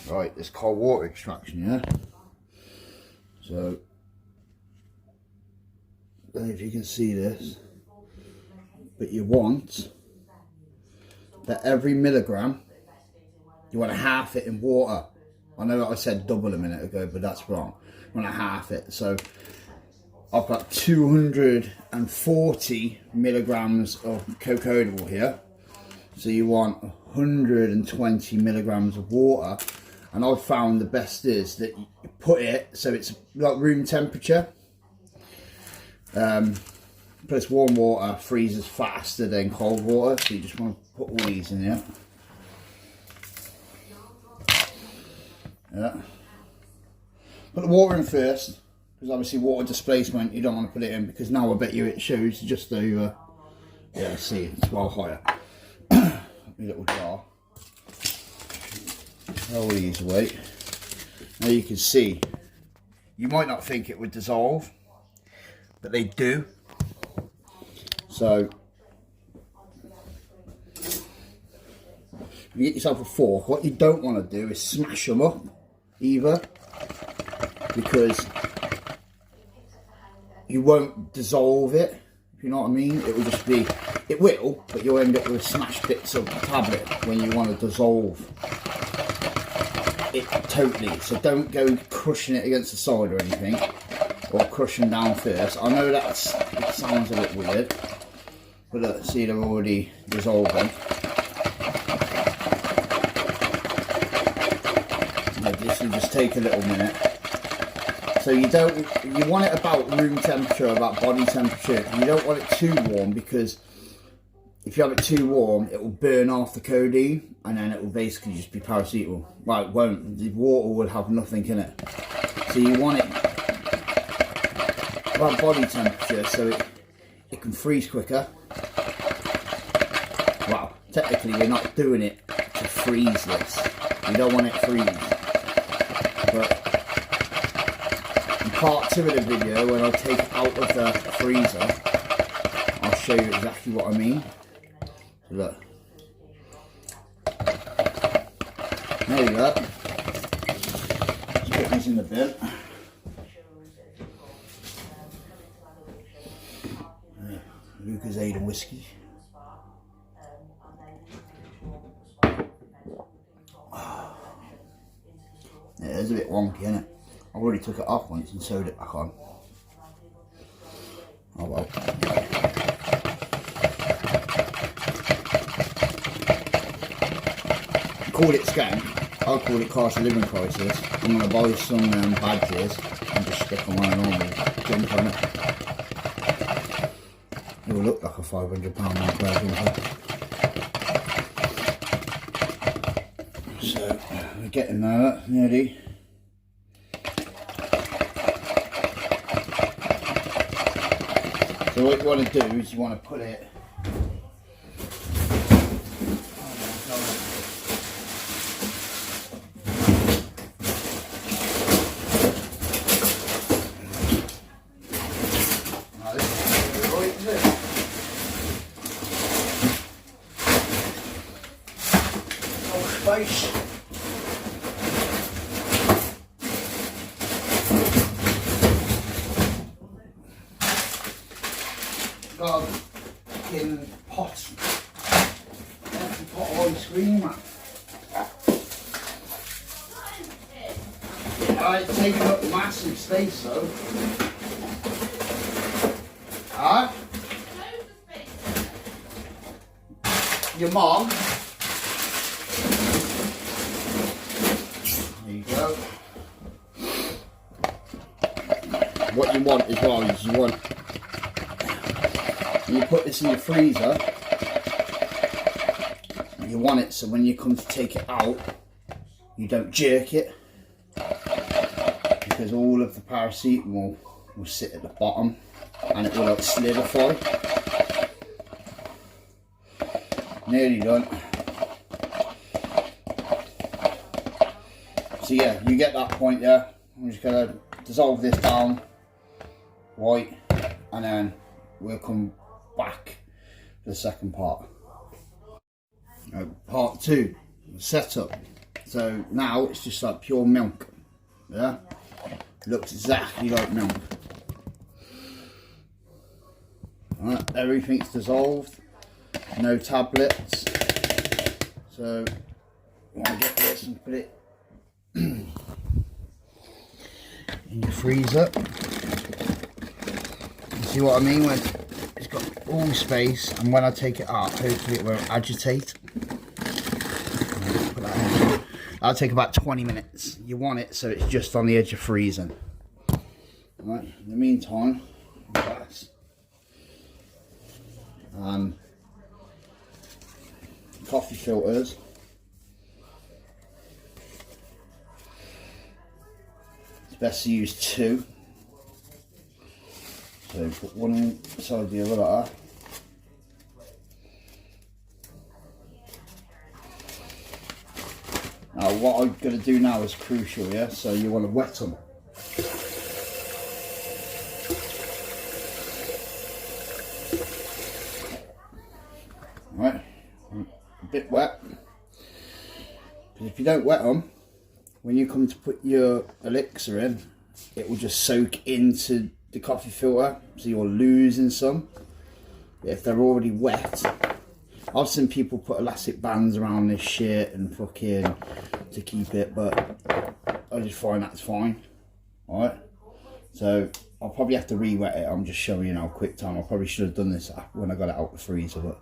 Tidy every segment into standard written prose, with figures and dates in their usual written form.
Right, this cold water extraction, yeah? So, I don't know if you can see this, but you want that every milligram, you want to half it in water. I know that I said double a minute ago, but that's wrong. You want to half it. So, I've got 240 milligrams of Co-codamol here. So you want 120 milligrams of water. And I've found the best is that you put it so it's like room temperature. Plus warm water freezes faster than cold water. So you just want to put all these in here. Yeah. Put the water in first. Because obviously water displacement, you don't want to put it in, because now I bet you it shows just over, yeah, see, it's well higher. A little jar. Roll these away. Now you can see, you might not think it would dissolve, but they do. So, you get yourself a fork. What you don't want to do is smash them up either, because you won't dissolve it, if you know what I mean. It will just be, it will, but you'll end up with smashed bits of the tablet when you want to dissolve it totally. So don't go crushing it against the side or anything, or crushing down first. I know it sounds a bit weird, but look, see, they're already dissolving. This will just take a little minute. So you want it about room temperature, about body temperature. You don't want it too warm, because if you have it too warm, it will burn off the codeine, and then it will basically just be paracetamol. Well, it won't. The water will have nothing in it. So you want it about body temperature, so it can freeze quicker. Well, technically we're not doing it to freeze this. You don't want it freeze. But part 2 of the video, when I take it out of the freezer, I'll show you exactly what I mean. So look. There you go. Let's put these in the bin. Lucozade and whiskey. Yeah, it's a bit wonky, isn't it? I already took it off once and sewed it back on. Oh well. Call it scam. I'll call it cost of living crisis. I'm going to buy some badges and just stick them on a normal jumper on it. It will look like a £500 Moncler jumper. So, we're getting there, nearly. So what you want to do is you want to put it, now this is right, is it? No space. Got a fucking pot. Empty pot of ice cream, man. It's taking up massive space though. Alright? Your mom. There you go. What you want as well is you put this in the freezer, you want it so when you come to take it out, you don't jerk it, because all of the paracetamol will sit at the bottom and it will like solidify. Nearly done. So yeah, you get that point there. I'm just going to dissolve this down white, and then we'll come back to the second part. Part 2, setup. So now it's just like pure milk. Yeah, looks exactly like milk. Alright, everything's dissolved, no tablets. So you want to get this and put it in your freezer. You see what I mean? When it's got all space, and when I take it out, hopefully it won't agitate. That'll take about 20 minutes. You want it so it's just on the edge of freezing. Right, in the meantime, that's coffee filters. It's best to use 2. So put one inside the other like that. Now what I'm going to do now is crucial, yeah? So you want to wet them. Right, a bit wet. Because if you don't wet them, when you come to put your elixir in, it will just soak into the coffee filter, so you're losing some. But if they're already wet, I've seen people put elastic bands around this shit and fucking to keep it, but I just find that's fine. Alright, so I'll probably have to re-wet it. I'm just showing you now quick time. I probably should have done this when I got it out the freezer, but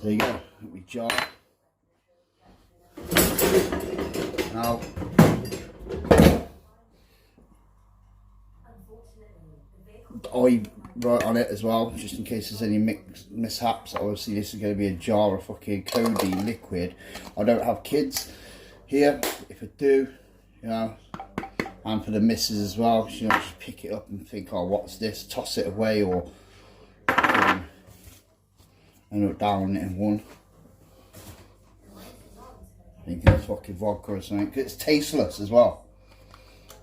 there you go. Let me jar. Now I write on it as well, just in case there's any mishaps. Obviously this is going to be a jar of fucking codeine liquid. I don't have kids here. If I do, you know, and for the missus as well, you know, just pick it up and think, oh, what's this? Toss it away, or end up downing it in one. Thinking it's fucking vodka or something. 'Cause it's tasteless as well.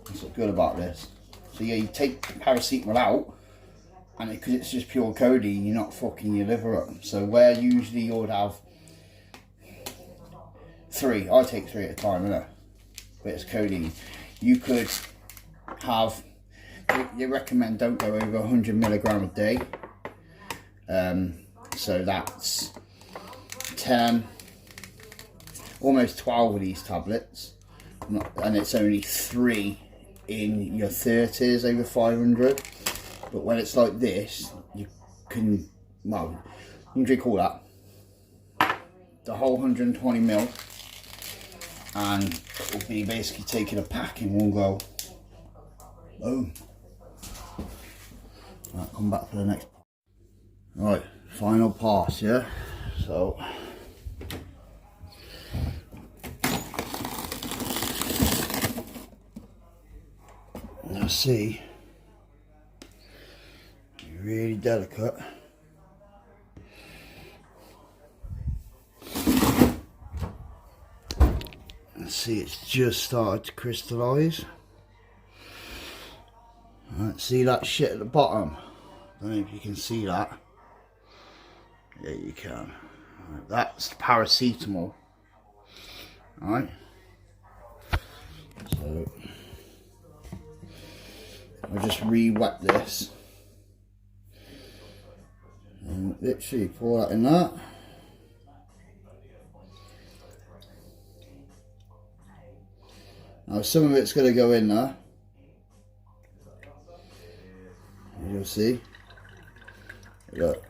That's what's good about this. So yeah, you take paracetamol out, and because it's just pure codeine, you're not fucking your liver up. So where usually you would have 3, I take 3 at a time, innit? But it's codeine. You could have, they recommend don't go over 100 milligram a day. So that's 10, almost 12 of these tablets, and it's only 3 in your 30s over 500. But when it's like this, you can, well, you can drink all that, the whole 120 ml, and it will be basically taking a pack in one go. Boom. Right, come back for the next part. Right, final pass, yeah? So now see, really delicate. And see, it's just started to crystallise. Right, see that shit at the bottom? I don't know if you can see that. Yeah, you can. Right, that's paracetamol. Alright. So I'll just re-wet this. And literally pour that in that. Now some of it's going to go in there. You'll see. Look.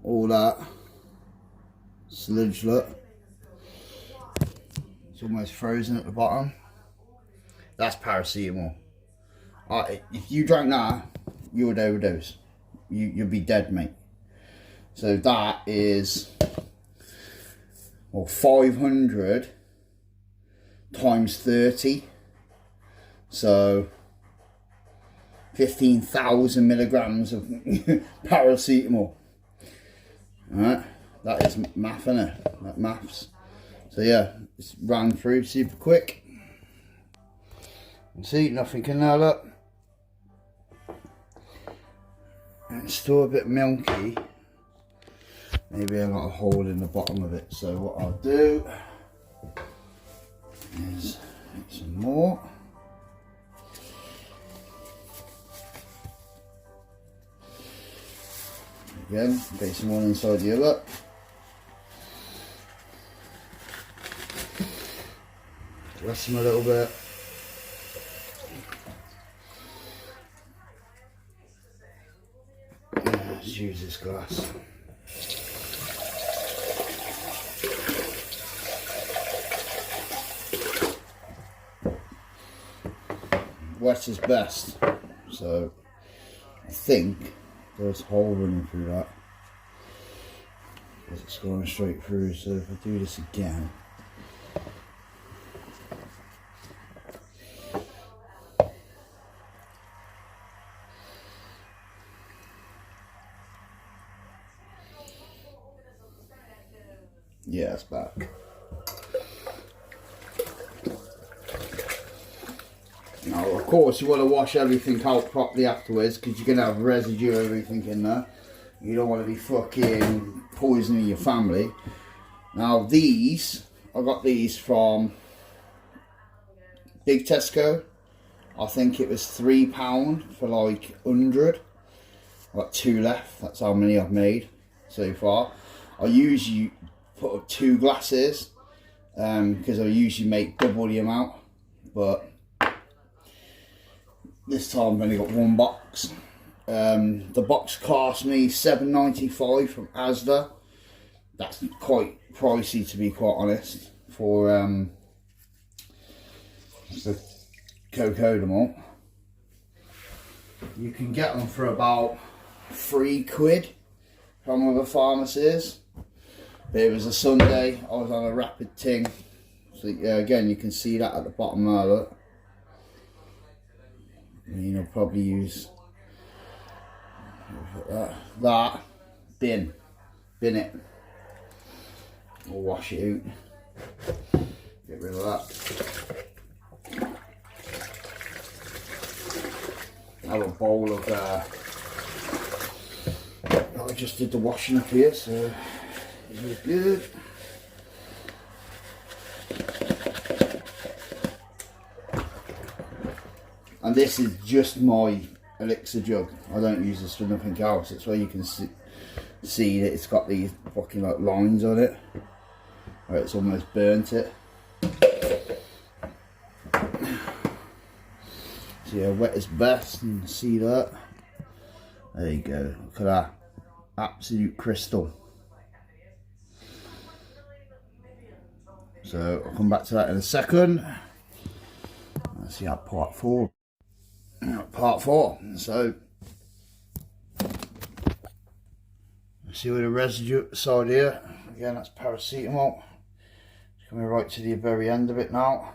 All that sludge, look. It's almost frozen at the bottom. That's paracetamol. If you drank that, you would overdose. You'd be dead, mate. So that is, well, 500 times 30. So 15,000 milligrams of paracetamol. Alright, that is math, innit? That maths. So yeah, it's ran through super quick. See, nothing in there, look. And it's still a bit milky. maybe I got a hole in the bottom of it. So what I'll do is make some more. Again, placing one inside the other. Rest them a little bit. Let's use this glass. Wet is best, so I think there's a hole running through that because it's going straight through. So if I do this again, yeah, it's back. Now, of course, you want to wash everything out properly afterwards because you're going to have residue of everything in there. You don't want to be fucking poisoning your family. Now, these, I got these from Big Tesco. I think it was £3 for like 100. I've got 2 left. That's how many I've made so far. I usually put up 2 glasses because I usually make double the amount, but this time I've only got 1 box. The box cost me £7.95 from Asda. That's quite pricey, to be quite honest, for the Co-codamol. You can get them for about £3 from other pharmacies. But it was a Sunday, I was on a rapid ting. So yeah, again, you can see that at the bottom there, look. And I'll probably use that bin it, or wash it out, get rid of that. I have a bowl of I just did the washing up here, so it was good. And this is just my elixir jug. I don't use this for nothing else. It's where you can see that it's got these fucking like lines on it, where it's almost burnt it. So yeah, wet is best, and see that. There you go. Look at that, absolute crystal. So I'll come back to that in a second. Let's see how part 4. Part 4. So see with the residue at the side here. Again, that's paracetamol. It's coming right to the very end of it now.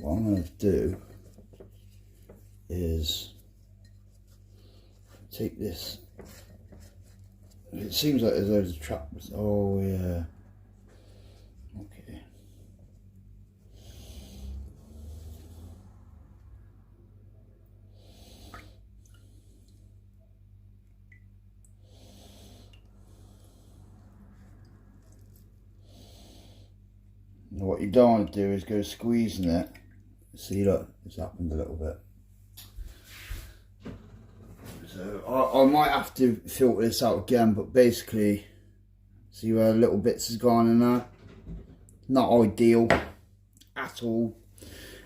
What I'm going to do is take this. It seems like there's loads of traps. Oh yeah. Okay. Now what you don't want to do is go squeezing it. See, look, it's happened a little bit. So I might have to filter this out again, but basically, see where little bits has gone in there? Not ideal at all.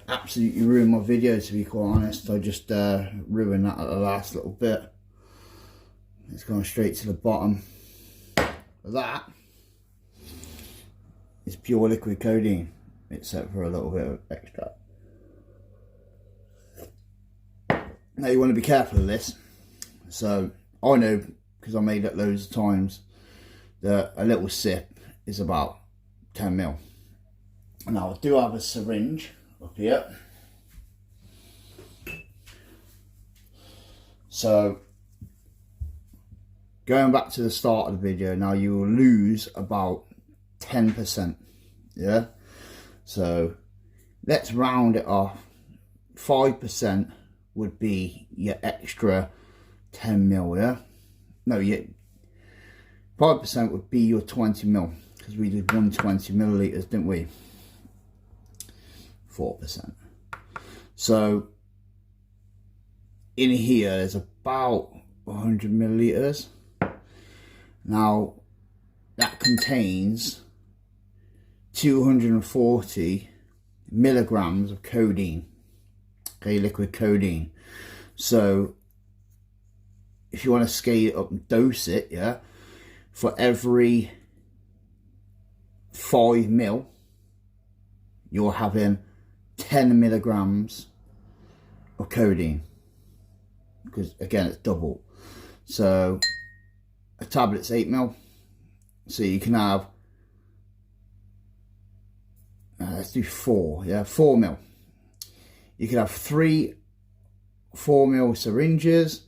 Absolutely ruined my video, to be quite honest. I just ruined that at the last little bit. It's gone straight to the bottom. That is pure liquid codeine, except for a little bit of extract. Now you want to be careful of this. So I know, because I made it loads of times, that a little sip is about 10 ml. Now I do have a syringe up here. So going back to the start of the video, now you will lose about 10%. Yeah, so let's round it off. 5% would be your extra 10 mil. Yeah, no, 5% would be your 20 mil, because we did 120 milliliters, didn't we? 4%. So in here there's about 100 milliliters. Now that contains 240 milligrams of codeine, okay, liquid codeine. So if you want to scale it up and dose it, yeah, for every 5 mil, you're having 10 milligrams of codeine, because again it's double. So a tablet's 8 mil, so you can have let's do 4, yeah, 4 mil. You can have 3 4 mil syringes,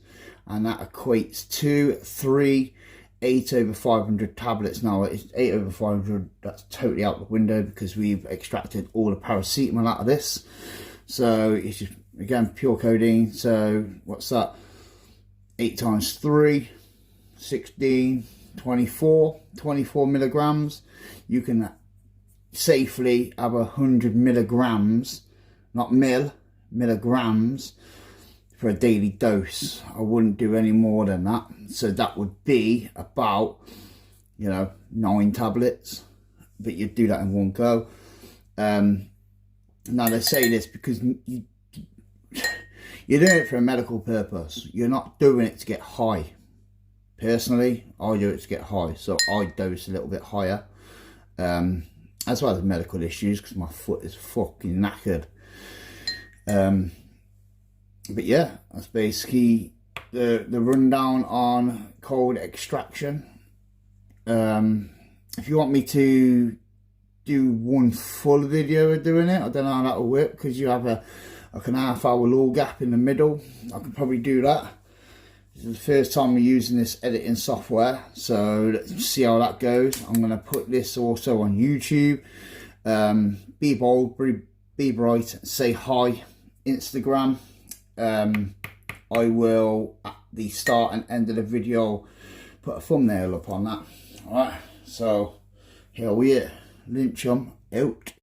and that equates to 3 8/500 tablets. Now it's 8/500, that's totally out the window because we've extracted all the paracetamol out of this. So it's just, again, pure codeine. So what's that? 8 times 3, 16, 24 milligrams. You can safely have 100 milligrams, not milligrams, for a daily dose. I wouldn't do any more than that. So that would be about, 9 tablets, but you'd do that in one go. Now they say this because you're doing it for a medical purpose. You're not doing it to get high. Personally, I do it to get high, so I dose a little bit higher, as well as medical issues, because my foot is fucking knackered. But yeah, that's basically the rundown on cold extraction. If you want me to do one full video of doing it, I don't know how that will work, because you have like an half-hour lull gap in the middle. I could probably do that. This is the first time we're using this editing software, so let's see how that goes. I'm going to put this also on YouTube. Be bold, be bright, say hi, Instagram. I will, at the start and end of the video, put a thumbnail up on that. Alright, so here we are. Lynchum out.